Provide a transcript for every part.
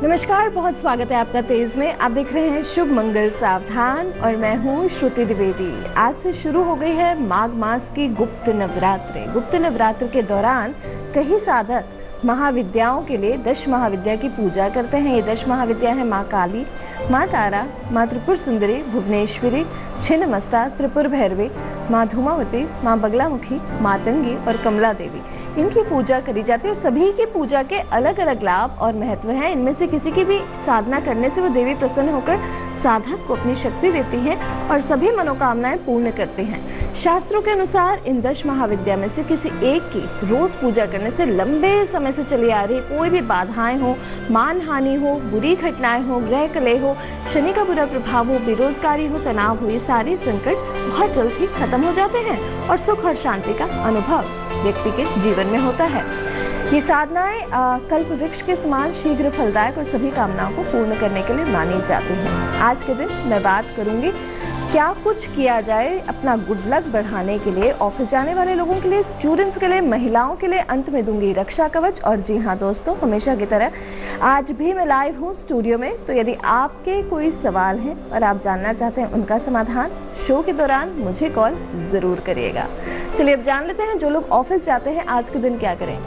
नमस्कार, बहुत स्वागत है आपका तेज में। आप देख रहे हैं शुभ मंगल सावधान और मैं हूं श्रुति द्विवेदी। आज से शुरू हो गई है माघ मास की गुप्त नवरात्रि। गुप्त नवरात्र के दौरान कई साधक महाविद्याओं के लिए 10 महाविद्या की पूजा करते हैं। ये 10 महाविद्या है माँ काली, माँ तारा, माँ त्रिपुर सुंदरी, भुवनेश्वरी, छिन्नमस्ता, त्रिपुर भैरवी, माँ धूमावती, माँ बगलामुखी, मातंगी और कमला देवी। इनकी पूजा करी जाती है और सभी की पूजा के अलग अलग लाभ और महत्व हैं। इनमें से किसी की भी साधना करने से वो देवी प्रसन्न होकर साधक को अपनी शक्ति देती हैं और सभी मनोकामनाएं पूर्ण करती हैं। शास्त्रों के अनुसार इन 10 महाविद्या में से किसी एक की रोज पूजा करने से लंबे समय से चली आ रही कोई भी बाधाएं हो, मान हानि हो, बुरी घटनाएं हो, ग्रह कलह हो, शनि का बुरा प्रभाव हो, बेरोजगारी हो, तनाव हो, ये सारे संकट बहुत जल्द ही खत्म हो जाते हैं और सुख और शांति का अनुभव व्यक्ति के जीवन में होता है। ये साधनाएं कल्प वृक्ष के समान शीघ्र फलदायक और सभी कामनाओं को पूर्ण करने के लिए मानी जाती हैं। आज के दिन मैं बात करूंगी क्या कुछ किया जाए अपना गुड लक बढ़ाने के लिए, ऑफिस जाने वाले लोगों के लिए, स्टूडेंट्स के लिए, महिलाओं के लिए। अंत में दूंगी रक्षा कवच। और जी हाँ दोस्तों, हमेशा की तरह आज भी मैं लाइव हूँ स्टूडियो में, तो यदि आपके कोई सवाल हैं और आप जानना चाहते हैं उनका समाधान, शो के दौरान मुझे कॉल ज़रूर करिएगा। चलिए अब जान लेते हैं जो लोग ऑफिस जाते हैं आज के दिन क्या करें।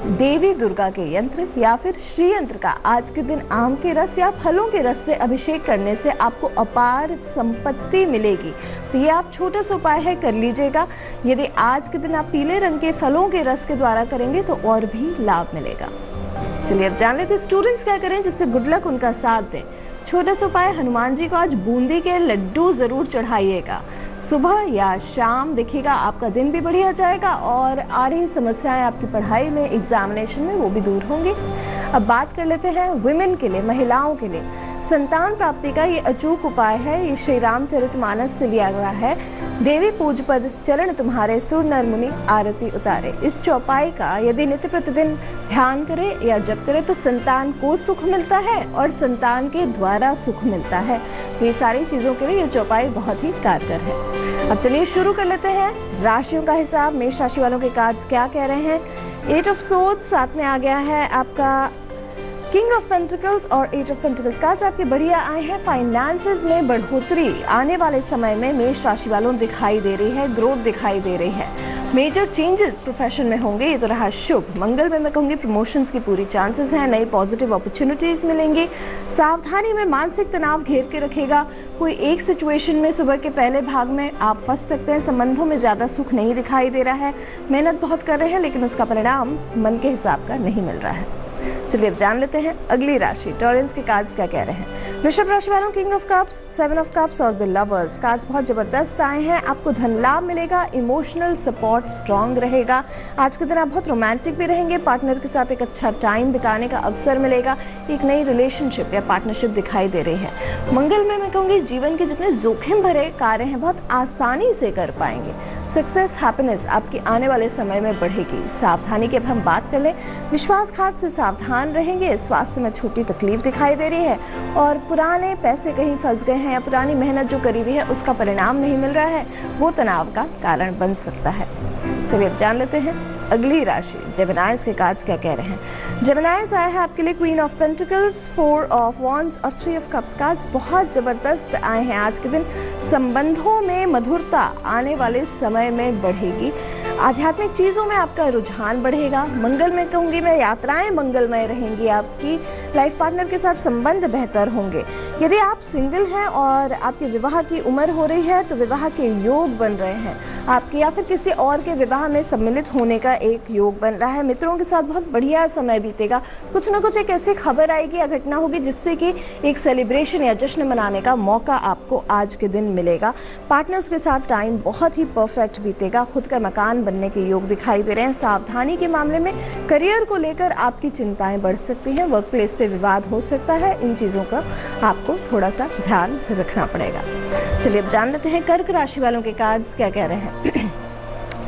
देवी दुर्गा के यंत्र या फिर श्री यंत्र का आज के दिन आम के रस या फलों के रस से अभिषेक करने से आपको अपार संपत्ति मिलेगी। तो ये आप छोटा सा उपाय है, कर लीजिएगा। यदि आज के दिन आप पीले रंग के फलों के रस के द्वारा करेंगे तो और भी लाभ मिलेगा। चलिए अब जान लेते हैं स्टूडेंट्स क्या करें जिससे गुड लक उनका साथ दें। छोटा सा उपाय, हनुमान जी को आज बूंदी के लड्डू जरूर चढ़ाइएगा। सुबह या शाम देखिएगा आपका दिन भी बढ़िया जाएगा और आ रही समस्याएं आपकी पढ़ाई में, एग्जामिनेशन में, वो भी दूर होंगी। अब बात कर लेते हैं वुमेन के लिए, महिलाओं के लिए। संतान प्राप्ति का ये अचूक उपाय है, ये श्री रामचरितमानस से लिया गया है। देवी पूजपद चरण तुम्हारे सुर नर मुनि आरती उतारे। इस चौपाई का यदि नित्य प्रतिदिन ध्यान करें या जप करें तो संतान को सुख मिलता है और संतान के द्वारा सुख मिलता है। तो ये सारी चीज़ों के लिए ये चौपाई बहुत ही कारगर है। अब चलिए शुरू कर लेते हैं राशियों का हिसाब। मेष राशि वालों के कार्ड्स क्या कह रहे हैं। 8 ऑफ सोर्ड्स साथ में आ गया है आपका किंग ऑफ पेंटिकल्स और 8 ऑफ पेंटिकल्स कार्ड्स आपके बढ़िया आए हैं। फाइनेंसेस में बढ़ोतरी आने वाले समय में मेष राशि वालों दिखाई दे रही है, ग्रोथ दिखाई दे रही है। मेजर चेंजेस प्रोफेशन में होंगे, ये तो रहा शुभ। मंगल में मैं कहूँगी प्रमोशंस की पूरी चांसेस हैं, नई पॉजिटिव अपॉर्चुनिटीज मिलेंगी। सावधानी में मानसिक तनाव घेर के रखेगा। कोई एक सिचुएशन में सुबह के पहले भाग में आप फंस सकते हैं। संबंधों में ज़्यादा सुख नहीं दिखाई दे रहा है। मेहनत बहुत कर रहे हैं लेकिन उसका परिणाम मन के हिसाब का नहीं मिल रहा है। चलिए अब जान लेते हैं अगली राशि, टॉरेंस के कार्ड्स क्या कह रहे हैं। वृषभ राशि वालों king of cups, 7 of cups और द लवर्स कार्ड्स बहुत जबरदस्त आए हैं। आपको धन लाभ मिलेगा, इमोशनल सपोर्ट स्ट्रांग रहेगा। आज के दिन आप बहुत रोमांटिक भी रहेंगे, पार्टनर के साथ एक अच्छा टाइम बिताने का अवसर मिलेगा। एक नई रिलेशनशिप या पार्टनरशिप दिखाई दे रही है। मंगल में मैं कहूँगी जीवन के जितने जोखिम भरे कार्य हैं बहुत आसानी से कर पाएंगे। सक्सेस, हैप्पीनेस आपकी आने वाले समय में बढ़ेगी। सावधानी की अब हम बात कर लें, विश्वासघात से सावधान रहेंगे। स्वास्थ्य में छोटी तकलीफ दिखाई दे रही है और पुराने पैसे कहीं फंस गए हैं या पुरानी मेहनत जो करी हुई है उसका परिणाम नहीं मिल रहा है, वो तनाव का कारण बन सकता है। चलिए अब जान लेते हैं अगली राशि, जेमिनाइज के कार्ड्स क्या कह रहे हैं। जेमिनाइज आया है आपके लिए queen of pentacles, 4 of wands और 3 ऑफ कप्स कार्ड्स बहुत जबरदस्त आए हैं। आज के दिन संबंधों में मधुरता आने वाले समय में बढ़ेगी। आध्यात्मिक चीज़ों में आपका रुझान बढ़ेगा। मंगल में कहूँगी मैं यात्राएं मंगलमय रहेंगी। आपकी लाइफ पार्टनर के साथ संबंध बेहतर होंगे। यदि आप सिंगल हैं और आपके विवाह की उम्र हो रही है तो विवाह के योग बन रहे हैं आपके, या फिर किसी और के विवाह में सम्मिलित होने का एक योग बन रहा है। मित्रों के साथ बहुत बढ़िया समय बीतेगा। कुछ ना कुछ एक ऐसी खबर आएगी या घटना होगी जिससे कि एक सेलिब्रेशन या जश्न मनाने का मौका आपको आज के दिन मिलेगा। पार्टनर्स के साथ टाइम बहुत ही परफेक्ट बीतेगा। खुद का मकान बनने के योग दिखाई दे रहे हैं। सावधानी के मामले में करियर को लेकर आपकी चिंताएं बढ़ सकती हैं। वर्क प्लेस पे विवाद हो सकता है। इन चीज़ों का आपको थोड़ा सा ध्यान रखना पड़ेगा। चलिए अब जान लेते हैं कर्क राशि वालों के कार्ड्स क्या कह रहे हैं।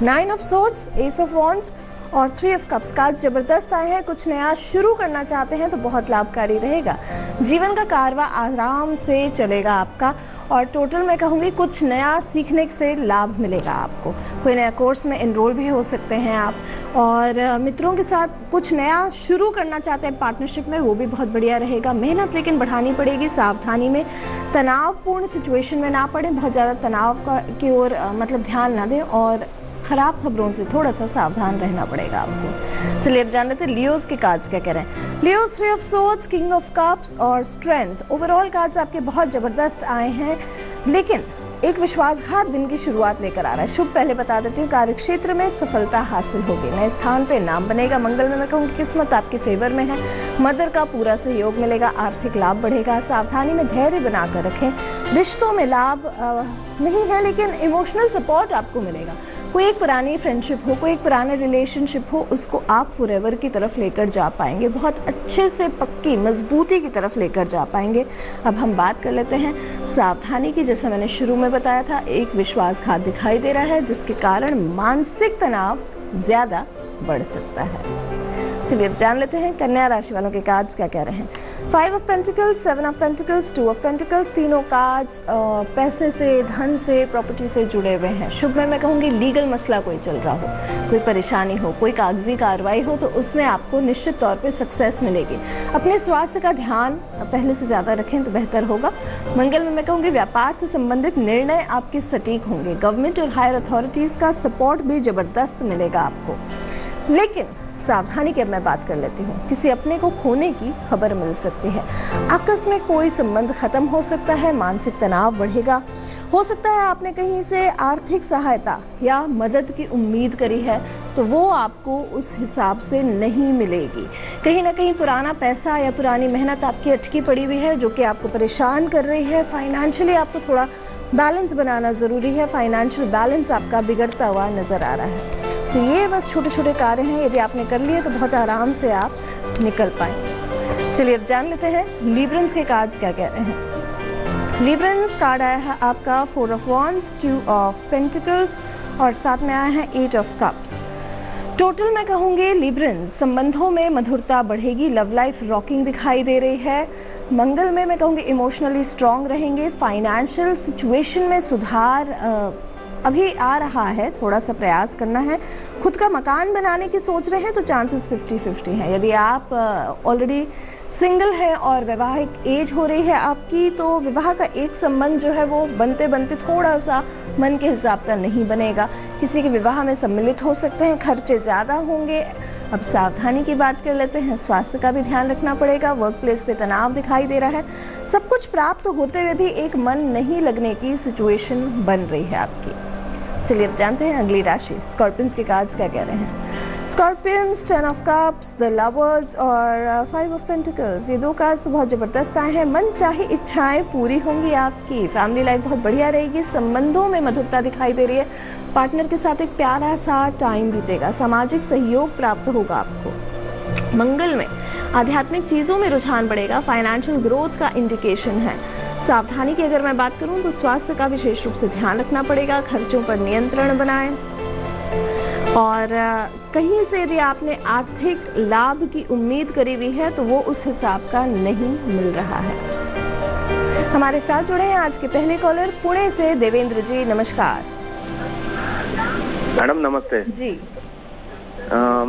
9 of swords, S of wands और 3 ऑफ कप्स कार्ड जबरदस्त आए हैं। कुछ नया शुरू करना चाहते हैं तो बहुत लाभकारी रहेगा। जीवन का कारवा आराम से चलेगा आपका, और टोटल मैं कहूँगी कुछ नया सीखने से लाभ मिलेगा आपको। कोई नया कोर्स में एनरोल भी हो सकते हैं आप, और मित्रों के साथ कुछ नया शुरू करना चाहते हैं पार्टनरशिप में, वो भी बहुत बढ़िया रहेगा। मेहनत लेकिन बढ़ानी पड़ेगी, सावधानी में, तनावपूर्ण सिचुएशन में ना पड़े, बहुत ज़्यादा तनाव की ओर मतलब ध्यान ना दें, और ख़राब खबरों से थोड़ा सा सावधान रहना पड़ेगा आपको। चलिए अब जान लेते हैं लियोज के कार्ड्स क्या कह रहे हैं। Leos 3 of swords, king of cups और स्ट्रेंथ। ओवरऑल कार्ड्स आपके बहुत ज़बरदस्त आए हैं, लेकिन एक विश्वासघात दिन की शुरुआत लेकर आ रहा है। शुभ पहले बता देती हूँ, कार्य क्षेत्र में सफलता हासिल होगी, नए स्थान पे नाम बनेगा। मंगल में मैं कहूँगी किस्मत आपके फेवर में है, मदर का पूरा सहयोग मिलेगा, आर्थिक लाभ बढ़ेगा। सावधानी में धैर्य बनाकर रखें। रिश्तों में लाभ नहीं है, लेकिन इमोशनल सपोर्ट आपको मिलेगा। कोई एक पुरानी फ्रेंडशिप हो, कोई एक पुराना रिलेशनशिप हो, उसको आप फॉरएवर की तरफ लेकर जा पाएंगे, बहुत अच्छे से पक्की मजबूती की तरफ लेकर जा पाएंगे। अब हम बात कर लेते हैं सावधानी की। जैसा मैंने शुरू में बताया था, एक विश्वासघात दिखाई दे रहा है जिसके कारण मानसिक तनाव ज़्यादा बढ़ सकता है। चलिए अब जान लेते हैं कन्या राशि वालों के कार्ड्स क्या कह रहे हैं। 5 of pentacles, 7 of pentacles, 2 of pentacles, तीनों कार्ड्स पैसे से, धन से, प्रॉपर्टी से जुड़े हुए हैं। शुभ में मैं कहूँगी लीगल मसला कोई चल रहा हो, कोई परेशानी हो, कोई कागजी कार्रवाई हो, तो उसमें आपको निश्चित तौर पे सक्सेस मिलेगी। अपने स्वास्थ्य का ध्यान पहले से ज़्यादा रखें तो बेहतर होगा। मंगल में मैं कहूँगी व्यापार से संबंधित निर्णय आपके सटीक होंगे। गवर्नमेंट और हायर अथॉरिटीज़ का सपोर्ट भी ज़बरदस्त मिलेगा आपको, लेकिन सावधानी की अब मैं बात कर लेती हूँ। किसी अपने को खोने की खबर मिल सकती है, आकस्मिक कोई संबंध खत्म हो सकता है, मानसिक तनाव बढ़ेगा। हो सकता है आपने कहीं से आर्थिक सहायता या मदद की उम्मीद करी है तो वो आपको उस हिसाब से नहीं मिलेगी। कहीं ना कहीं पुराना पैसा या पुरानी मेहनत आपकी अटकी पड़ी हुई है जो कि आपको परेशान कर रही है। फाइनेंशियली आपको थोड़ा बैलेंस बनाना ज़रूरी है, फाइनेंशियल बैलेंस आपका बिगड़ता हुआ नज़र आ रहा है। तो ये बस छोटे छोटे कार्य हैं, यदि आपने कर लिए तो बहुत आराम से आप निकल पाएंगे। चलिए अब जान लेते हैं लिब्रंस के कार्ड्स क्या कह रहे हैं। लिब्रंस कार्ड आया है आपका 4 ऑफ वॉन्ड्स, 2 ऑफ पेंटिकल्स और साथ में आया है 8 ऑफ कप्स। टोटल मैं कहूँगी लिब्रंस संबंधों में मधुरता बढ़ेगी, लव लाइफ रॉकिंग दिखाई दे रही है। मंगल में मैं कहूँगी इमोशनली स्ट्रांग रहेंगे। फाइनेंशियल सिचुएशन में सुधार अभी आ रहा है, थोड़ा सा प्रयास करना है। खुद का मकान बनाने की सोच रहे हैं तो चांसेस 50-50 हैं। यदि आप ऑलरेडी सिंगल है और वैवाहिक एज हो रही है आपकी, तो विवाह का एक संबंध जो है वो बनते बनते थोड़ा सा मन के हिसाब का नहीं बनेगा। किसी के विवाह में सम्मिलित हो सकते हैं, खर्चे ज़्यादा होंगे। अब सावधानी की बात कर लेते हैं, स्वास्थ्य का भी ध्यान रखना पड़ेगा। वर्क प्लेस पे तनाव दिखाई दे रहा है। सब कुछ प्राप्त होते हुए भी एक मन नहीं लगने की सिचुएशन बन रही है आपकी। चलिए अब जानते हैं अगली राशि स्कॉर्पियंस के कार्ड्स क्या कह रहे हैं। Scorpions 10 of cups, the lovers और 5 ऑफ पेंटिकल्स, ये दो कार्ड्स तो बहुत ज़बरदस्त आए हैं। मन चाहे इच्छाएं पूरी होंगी आपकी, फैमिली लाइफ बहुत बढ़िया रहेगी, संबंधों में मधुरता दिखाई दे रही है, पार्टनर के साथ एक प्यारा सा टाइम बीतेगा, सामाजिक सहयोग प्राप्त होगा आपको। मंगल में आध्यात्मिक चीज़ों में रुझान बढ़ेगा, फाइनेंशियल ग्रोथ का इंडिकेशन है। सावधानी की अगर मैं बात करूं तो स्वास्थ्य का विशेष रूप से ध्यान रखना पड़ेगा, खर्चों पर नियंत्रण बनाएं, और कहीं से यदि आपने आर्थिक लाभ की उम्मीद करी हुई है तो वो उस हिसाब का नहीं मिल रहा है। हमारे साथ जुड़े हैं आज के पहले कॉलर पुणे से देवेंद्र जी, नमस्कार। मैडम नमस्ते जी।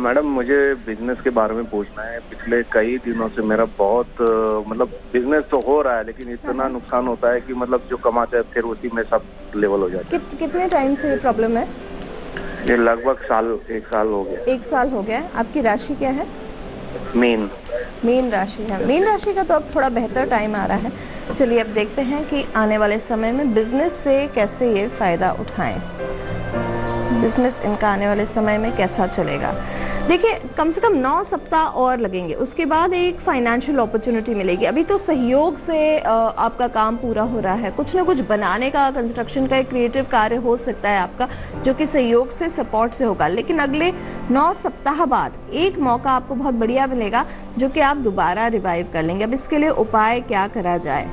मैडम मुझे बिजनेस के बारे में पूछना है। पिछले कई दिनों से मेरा बहुत मतलब बिजनेस तो हो रहा है लेकिन इतना नुकसान होता है कि मतलब जो कमाते हैं फिर उसी में सब लेवल हो जाता है। कितने टाइम से ये प्रॉब्लम है? ये लगभग एक साल हो गया। 1 साल हो गया। आपकी राशि क्या है? मीन राशि है। मीन राशि का तो अब थोड़ा बेहतर टाइम आ रहा है। चलिए अब देखते हैं कि आने वाले समय में बिजनेस से कैसे ये फायदा उठाएं, बिजनेस इनका आने वाले समय में कैसा चलेगा। देखिए कम से कम 9 सप्ताह और लगेंगे, उसके बाद एक फाइनेंशियल अपॉर्चुनिटी मिलेगी। अभी तो सहयोग से आपका काम पूरा हो रहा है, कुछ ना कुछ बनाने का, कंस्ट्रक्शन का एक क्रिएटिव कार्य हो सकता है आपका जो कि सहयोग से, सपोर्ट से होगा। लेकिन अगले 9 सप्ताह बाद एक मौका आपको बहुत बढ़िया मिलेगा जो कि आप दोबारा रिवाइव कर लेंगे। अब इसके लिए उपाय क्या करा जाए?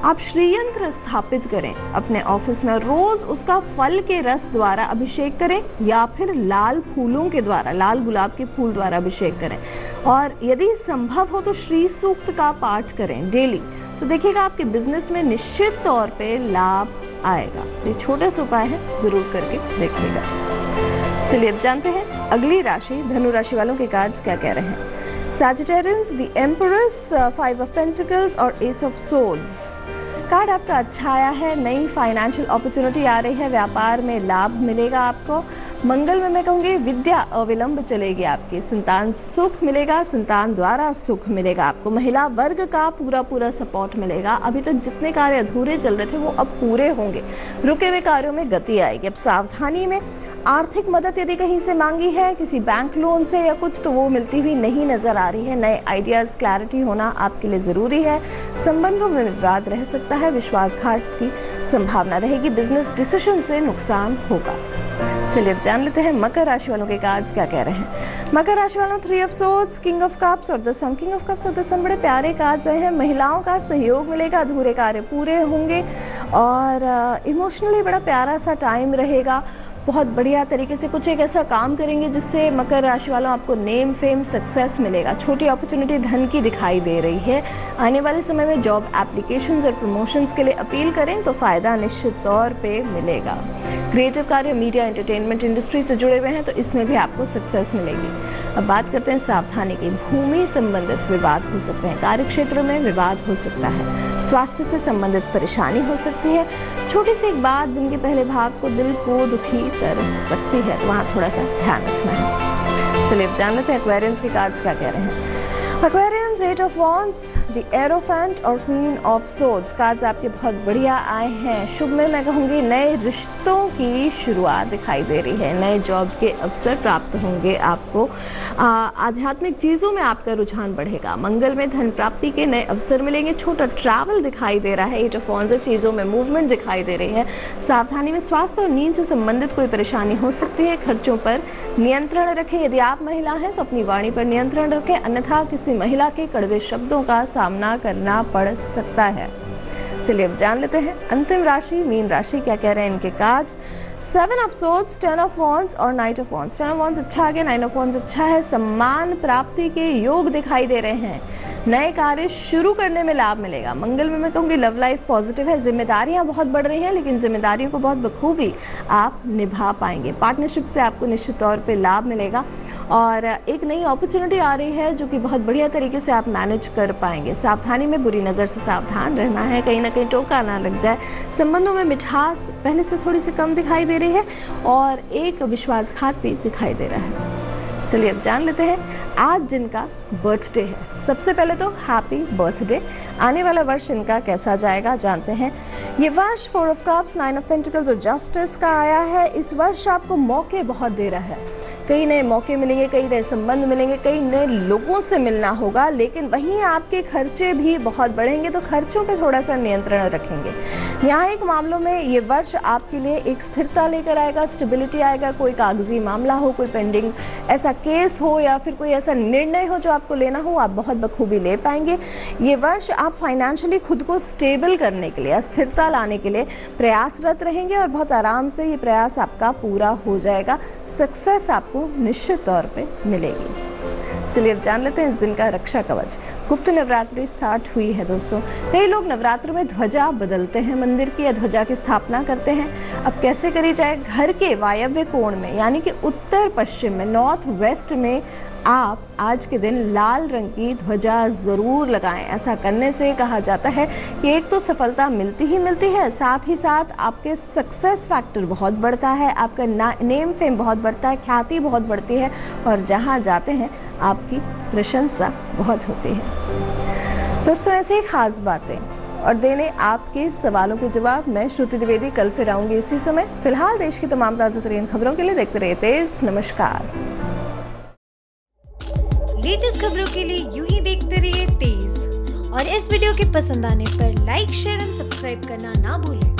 आप श्रीयंत्र स्थापित करें अपने ऑफिस में, रोज उसका फल के रस द्वारा अभिषेक करें या फिर लाल फूलों के द्वारा, लाल गुलाब के फूल द्वारा अभिषेक करें। और यदि संभव हो तो श्री सूक्त का पाठ करें डेली, तो देखिएगा आपके बिजनेस में निश्चित तौर पे लाभ आएगा। ये छोटे से उपाय हैं, जरूर करके देखिएगा। चलिए अब जानते हैं अगली राशि धनु राशि वालों के कार्ड्स क्या कह रहे हैं। Sagittarians, the Empress, Five of Pentacles और Ace of Swords। कार्ड आपका अच्छा आया है, नई फाइनेंशियल अपॉर्चुनिटी आ रही है, व्यापार में लाभ मिलेगा आपको। मंगल में मैं कहूँगी विद्या अविलंब चलेगी आपकी, संतान सुख मिलेगा, संतान द्वारा सुख मिलेगा आपको। महिला वर्ग का पूरा सपोर्ट मिलेगा। अभी तक जितने कार्य अधूरे चल रहे थे वो अब पूरे होंगे, रुके हुए कार्यों में गति आएगी। अब सावधानी में आर्थिक मदद यदि कहीं से मांगी है, किसी बैंक लोन से या कुछ, तो वो मिलती हुई नहीं नजर आ रही है। नए आइडियाज, क्लैरिटी होना आपके लिए जरूरी है। संबंधों में विवाद रह सकता है, विश्वासघात की संभावना रहेगी, बिजनेस डिसीजन से नुकसान होगा। चलिए अब जान लेते हैं मकर राशि वालों के कार्ड्स क्या कह रहे हैं। मकर राशि वालों three of swords, king of cups और the sun. King of cups और द सन बड़े प्यारे कार्ड्स हैं। महिलाओं का सहयोग मिलेगा, अधूरे कार्य पूरे होंगे और इमोशनली बड़ा प्यारा सा टाइम रहेगा। बहुत बढ़िया तरीके से कुछ एक ऐसा काम करेंगे जिससे मकर राशि वालों आपको नेम फेम सक्सेस मिलेगा। छोटी अपॉर्चुनिटी धन की दिखाई दे रही है। आने वाले समय में जॉब एप्लीकेशंस और प्रमोशंस के लिए अपील करें तो फ़ायदा निश्चित तौर पे मिलेगा। क्रिएटिव कार्य, मीडिया, एंटरटेनमेंट इंडस्ट्री से जुड़े हुए हैं तो इसमें भी आपको सक्सेस मिलेगी। अब बात करते हैं सावधानी की। भूमि संबंधित विवाद हो सकते हैं, कार्यक्षेत्र में विवाद हो सकता है, स्वास्थ्य से संबंधित परेशानी हो सकती है। छोटी सी एक बात दिन के पहले भाग को दिल को दुखी कर सकती है, तो वहाँ थोड़ा सा ध्यान रखना है। चलिए अब जान लेते हैं एक्वेरियंस के कार्ड्स क्या कह रहे हैं। Aquarians, eight of wands, the hierophant और क्वीन ऑफ सोर्ड्स कार्ड्स आपके बहुत बढ़िया आए हैं। शुभ में मैं कहूँगी नए रिश्तों की शुरुआत दिखाई दे रही है, नए जॉब के अवसर प्राप्त होंगे आपको। आध्यात्मिक चीज़ों में आपका रुझान बढ़ेगा। मंगल में धन प्राप्ति के नए अवसर मिलेंगे। छोटा ट्रैवल दिखाई दे रहा है। एट ऑफ वॉन्ड्स चीज़ों में मूवमेंट दिखाई दे रही है। सावधानी में स्वास्थ्य और नींद से संबंधित कोई परेशानी हो सकती है। खर्चों पर नियंत्रण रखें। यदि आप महिला हैं तो अपनी वाणी पर नियंत्रण रखें, अन्यथा किसी महिला के कड़वे शब्दों का सामना करना पड़ सकता है। चलिए अब जान लेते हैं अंतिम राशि मीन राशि क्या कह रहे हैं इनके cards. Seven of swords, ten of wands और knight of wands. Ten of wands अच्छा आ गया, नाइन ऑफ वॉन्ड्स अच्छा है। सम्मान प्राप्ति के योग दिखाई दे रहे हैं। नए कार्य शुरू करने में लाभ मिलेगा। मंगल में मैं कहूँगी लव लाइफ पॉजिटिव है। जिम्मेदारियां बहुत बढ़ रही हैं, लेकिन जिम्मेदारियों को बहुत बखूबी आप निभा पाएंगे। पार्टनरशिप से आपको निश्चित तौर पे लाभ मिलेगा और एक नई अपॉर्चुनिटी आ रही है जो कि बहुत बढ़िया तरीके से आप मैनेज कर पाएंगे। सावधानी में बुरी नज़र से सावधान रहना है, कहीं ना कहीं टोका ना लग जाए। संबंधों में मिठास पहले से थोड़ी सी कम दिखाई दे रही है और एक विश्वासघात भी दिखाई दे रहा है। चलिए अब जान लेते हैं आज जिनका बर्थडे है। सबसे पहले तो हैप्पी बर्थडे। आने वाला वर्ष इनका कैसा जाएगा जानते हैं। ये वर्ष four of cups, nine of pentacles और जस्टिस का आया है। इस वर्ष आपको मौके बहुत दे रहा है। कई नए मौके मिलेंगे, कई नए संबंध मिलेंगे, कई नए लोगों से मिलना होगा, लेकिन वहीं आपके खर्चे भी बहुत बढ़ेंगे, तो खर्चों पे थोड़ा सा नियंत्रण रखेंगे। यहाँ एक मामलों में ये वर्ष आपके लिए एक स्थिरता लेकर आएगा, स्टेबिलिटी आएगा। कोई कागजी मामला हो, कोई पेंडिंग ऐसा केस हो या फिर कोई ऐसा निर्णय हो जो आपको लेना हो, आप बहुत बखूबी ले पाएंगे। ये वर्ष आप फाइनेंशियली खुद को स्टेबल करने के लिए, स्थिरता लाने के लिए प्रयासरत रहेंगे और बहुत आराम से ये प्रयास आपका पूरा हो जाएगा। सक्सेस आपको निश्चित तौर पे मिलेगी। चलिए अब जान लेते हैं इस दिन का रक्षा कवच। गुप्त नवरात्रि स्टार्ट हुई है दोस्तों। कई लोग नवरात्र में ध्वजा बदलते हैं, मंदिर की या ध्वजा की स्थापना करते हैं। अब कैसे करी जाए? घर के वायव्य कोण में यानी कि उत्तर पश्चिम में, नॉर्थ वेस्ट में आप आज के दिन लाल रंग की ध्वजा ज़रूर लगाएं। ऐसा करने से कहा जाता है कि एक तो सफलता मिलती ही मिलती है, साथ ही साथ आपके सक्सेस फैक्टर बहुत बढ़ता है, आपका नेम फेम बहुत बढ़ता है, ख्याति बहुत बढ़ती है और जहां जाते हैं आपकी प्रशंसा बहुत होती है। दोस्तों ऐसी खास बातें और देने आपके सवालों के जवाब मैं श्रुति द्विवेदी कल फिर आऊँगी इसी समय। फिलहाल देश की तमाम ताज़ा तरीन खबरों के लिए देखते रहिए तेज। नमस्कार। लेटेस्ट खबरों के लिए यूं ही देखते रहिए तेज और इस वीडियो के पसंद आने पर लाइक, शेयर एंड सब्सक्राइब करना ना भूलें।